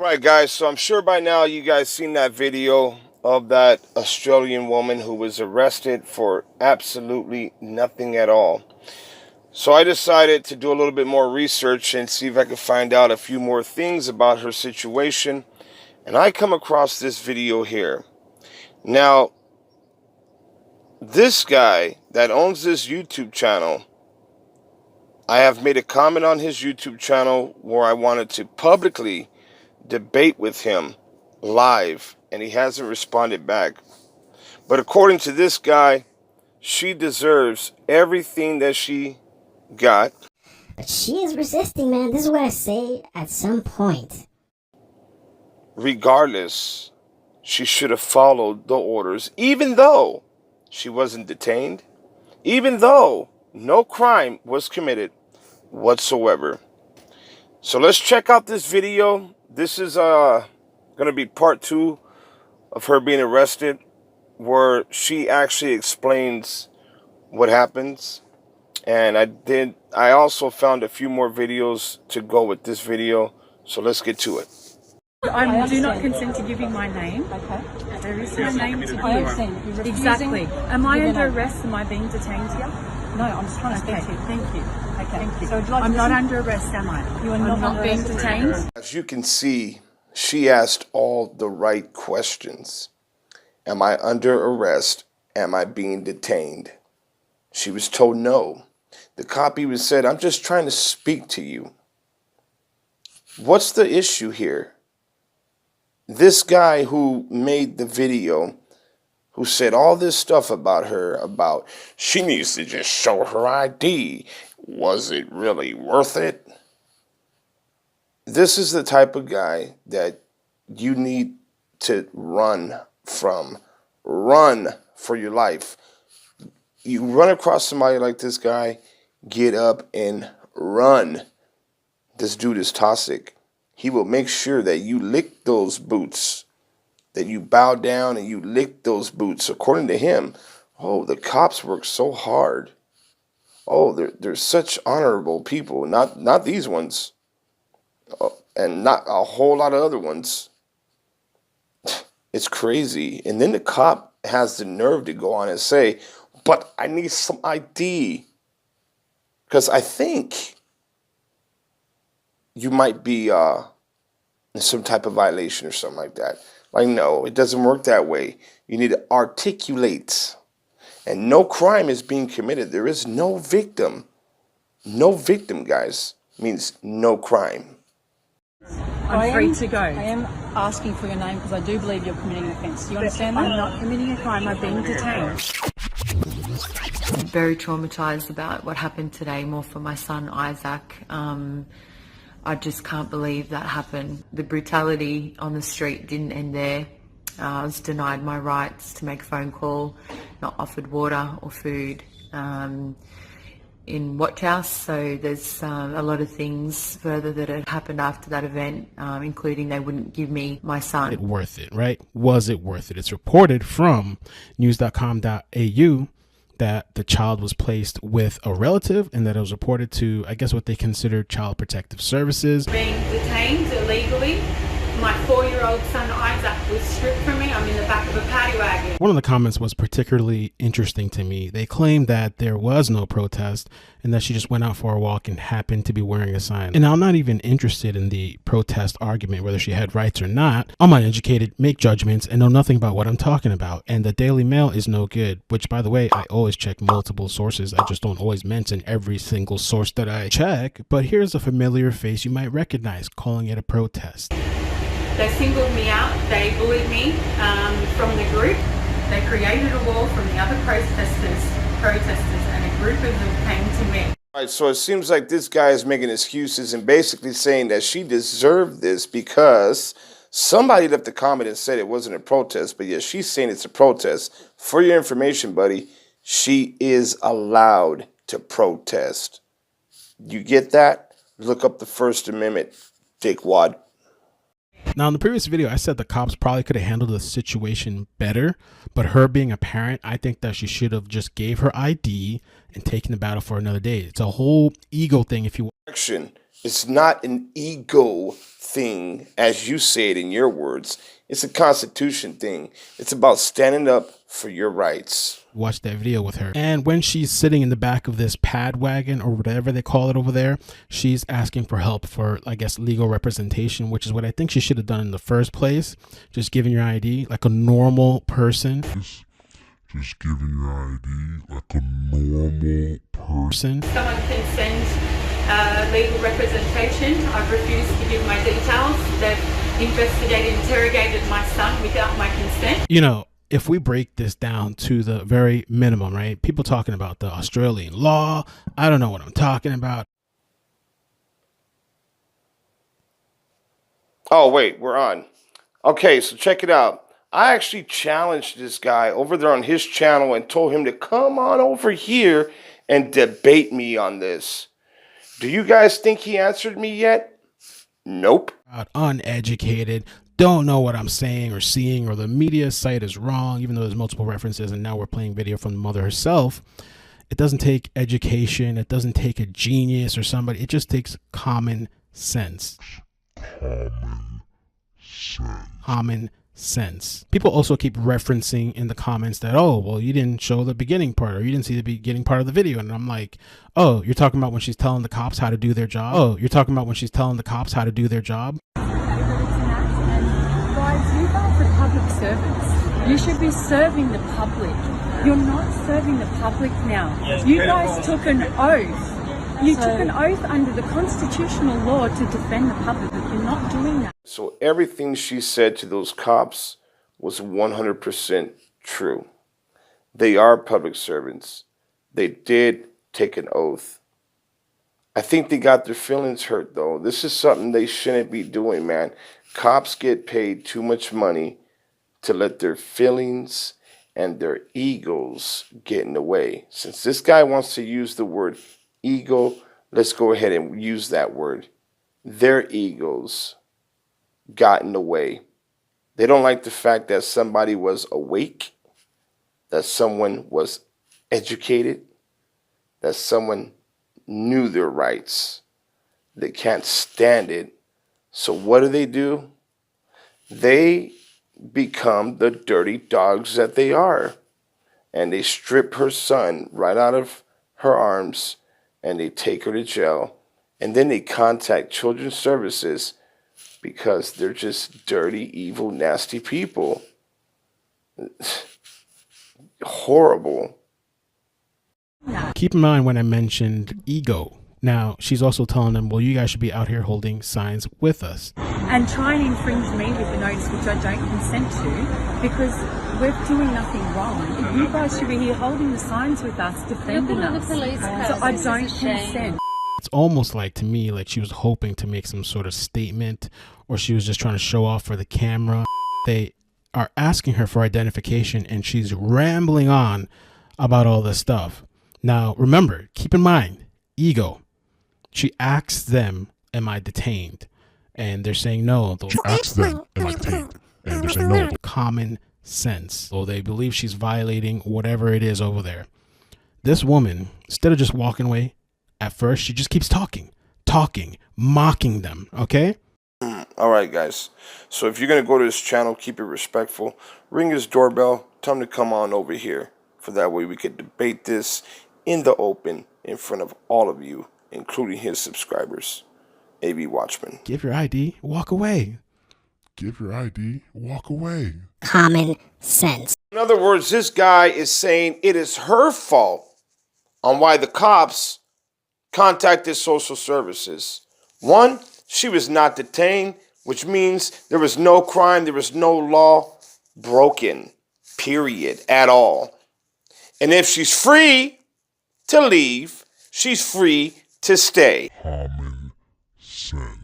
Right, guys, so I'm sure by now you guys seen that video of that Australian woman who was arrested for absolutely nothing at all. So I decided to do a little bit more research and see if I could find out a few more things about her situation. And I come across this video here. Now, this guy that owns this YouTube channel, I have made a comment on his YouTube channel where I wanted to publicly debate with him live, and he hasn't responded back. But according to this guy, she deserves everything that she got. But she is resisting, man. This is what I say at some point. Regardless, she should have followed the orders, even though she wasn't detained, even though no crime was committed whatsoever. So let's check out this video. This is going to be part 2 of her being arrested, where she actually explains what happens. And I also found a few more videos to go with this video. So let's get to it. I do not consent to giving my name. Okay. There is no name to give. I understand. You're refusing. Exactly. Am I Give under an name. arrest? Am I being detained here? No, I'm just trying to speak Okay, to you. thank you. Okay. Thank you. So would you like I'm to not listen? under arrest, am I? You are I'm not not under being arrest. detained. As you can see, she asked all the right questions. Am I under arrest? Am I being detained? She was told no. The cop even said, I'm just trying to speak to you. What's the issue here? This guy who made the video, who said all this stuff about her, about she needs to just show her ID. Was it really worth it? This is the type of guy that you need to run from. Run for your life. You run across somebody like this guy, get up and run. This dude is toxic. He will make sure that you lick those boots, that you bow down and you lick those boots. According to him, oh, the cops work so hard. Oh, they're such honorable people. Not these ones. And not a whole lot of other ones. It's crazy. And then the cop has the nerve to go on and say, but I need some ID. Because I think you might be in some type of violation or something like that. Like, no, it doesn't work that way. You need to articulate. And no crime is being committed. There is no victim. No victim, guys, means no crime. I'm free to go. I am asking for your name because I do believe you're committing an offence. Do you understand that? I'm not committing a crime. I'm being detained. Very traumatized about what happened today, more for my son Isaac. I just can't believe that happened. The brutality on the street didn't end there. I was denied my rights to make a phone call, not offered water or food in Watch House. So there's a lot of things further that had happened after that event, including they wouldn't give me my son. Worth it, right? Was it worth it? It's reported from news.com.au that the child was placed with a relative and that it was reported to, I guess, what they consider Child Protective Services. Being detained illegally. My 4-year-old son Isaac was stripped from me. I'm in the back of a paddy wagon. One of the comments was particularly interesting to me. They claimed that there was no protest and that she just went out for a walk and happened to be wearing a sign. And I'm not even interested in the protest argument, whether she had rights or not. I'm uneducated, make judgments, and know nothing about what I'm talking about. And the Daily Mail is no good, which, by the way, I always check multiple sources. I just don't always mention every single source that I check. But here's a familiar face you might recognize calling it a protest. They singled me out, they bullied me from the group. They created a wall from the other protesters, and a group of them came to me. All right, so it seems like this guy is making excuses and basically saying that she deserved this because somebody left a comment and said it wasn't a protest, but yes, she's saying it's a protest. For your information, buddy, she is allowed to protest. You get that? Look up the First Amendment, dickwad. Now, in the previous video, I said the cops probably could have handled the situation better, but her being a parent, I think that she should have just gave her ID and taken the battle for another day. It's a whole ego thing if you... It's not an ego thing, as you say it in your words. It's a Constitution thing. It's about standing up for your rights. Watch that video with her. And when she's sitting in the back of this pad wagon or whatever they call it over there, she's asking for help for, I guess, legal representation, which is what I think she should have done in the first place. Just giving your ID like a normal person. Just giving your ID like a normal person. Someone can send legal representation. I've refused to give my details. They've investigated, interrogated my son without my consent. You know, if we break this down to the very minimum, right? People talking about the Australian law. I don't know what I'm talking about. Oh, wait, we're on. Okay, so check it out. I actually challenged this guy over there on his channel and told him to come on over here and debate me on this. Do you guys think he answered me yet? Nope. Uneducated, don't know what I'm saying or seeing, or the media site is wrong, even though there's multiple references, and now we're playing video from the mother herself. It doesn't take education. It doesn't take a genius or somebody. It just takes common sense. Common sense. People also keep referencing in the comments that, oh, well, you didn't show the beginning part, or you didn't see the beginning part of the video. And I'm like, oh, you're talking about when she's telling the cops how to do their job? Oh, you're talking about when she's telling the cops how to do their job? And guys, you guys are public servants. You should be serving the public. You're not serving the public now. You guys took an oath. You took an oath under the constitutional law to defend the public. You're not doing that. So everything she said to those cops was 100% true. They are public servants. They did take an oath. I think they got their feelings hurt, though. This is something they shouldn't be doing, man. Cops get paid too much money to let their feelings and their egos get in the way. Since this guy wants to use the word ego, let's go ahead and use that word. Their egos got in the way. They don't like the fact that somebody was awake, that someone was educated, that someone knew their rights. They can't stand it. So what do? They become the dirty dogs that they are. And they strip her son right out of her arms, and they take her to jail. And then they contact Children's Services because they're just dirty, evil, nasty people. Horrible. Keep in mind when I mentioned ego. Now, she's also telling them, well, you guys should be out here holding signs with us. And try and infringe me with the notice, which I don't consent to, because we're doing nothing wrong. You guys should be here holding the signs with us, defending us. So I don't consent. It's almost like, to me, like she was hoping to make some sort of statement, or she was just trying to show off for the camera. They are asking her for identification, and she's rambling on about all this stuff. Now, remember, keep in mind, ego. She asks them, am I detained? And they're saying no. She asks them, am I detained? And they're saying no. Common sense. So they believe she's violating whatever it is over there. This woman, instead of just walking away, at first, she just keeps talking, mocking them, okay? All right, guys. So if you're going to go to this channel, keep it respectful. Ring his doorbell. Tell him to come on over here. For that way we could debate this in the open in front of all of you, including his subscribers. AB Watchman. Give your ID, walk away. Give your ID, walk away. Common sense. In other words, this guy is saying it is her fault on why the cops contacted social services. One, she was not detained, which means there was no crime, there was no law broken, period, at all. And if she's free to leave, she's free to stay. Common sense.